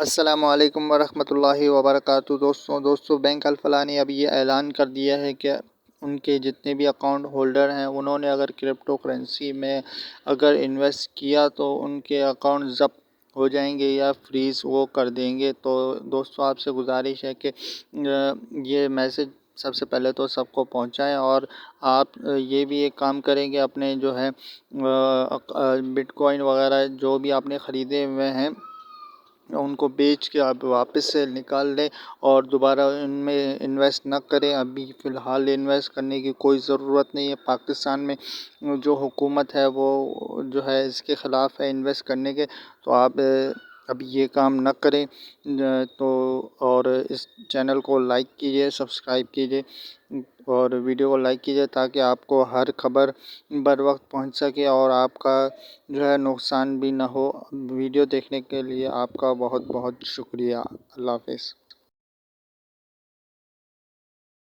السلام علیکم ورحمۃ اللہ وبرکاتہ۔ دوستوں بینک الفلاح نے اب یہ اعلان کر دیا ہے کہ ان کے جتنے بھی اکاؤنٹ ہولڈر ہیں انہوں نے اگر کرپٹو کرنسی میں اگر انویسٹ کیا تو ان کے اکاؤنٹ ضبط ہو جائیں گے یا فریز وہ کر دیں گے۔ تو دوستوں آپ سے گزارش ہے کہ یہ میسج سب سے پہلے تو سب کو پہنچائیں، اور آپ یہ بھی ایک کام کریں کہ اپنے جو ہے بٹ کوائن وغیرہ جو بھی آپ نے خریدے ہوئے ہیں ان کو بیچ کے آپ واپس سے نکال لیں اور دوبارہ ان میں انویسٹ نہ کریں۔ ابھی فی الحال انویسٹ کرنے کی کوئی ضرورت نہیں ہے۔ پاکستان میں جو حکومت ہے وہ جو ہے اس کے خلاف ہے انویسٹ کرنے کے، تو آپ ابھی یہ کام نہ کریں۔ اور اس چینل کو لائک کیجیے، سبسکرائب کیجیے اور ویڈیو کو لائک کیجیے تاکہ آپ کو ہر خبر بر وقت پہنچ سکے اور آپ کا جو ہے نقصان بھی نہ ہو۔ ویڈیو دیکھنے کے لیے آپ کا بہت بہت شکریہ۔ اللہ حافظ۔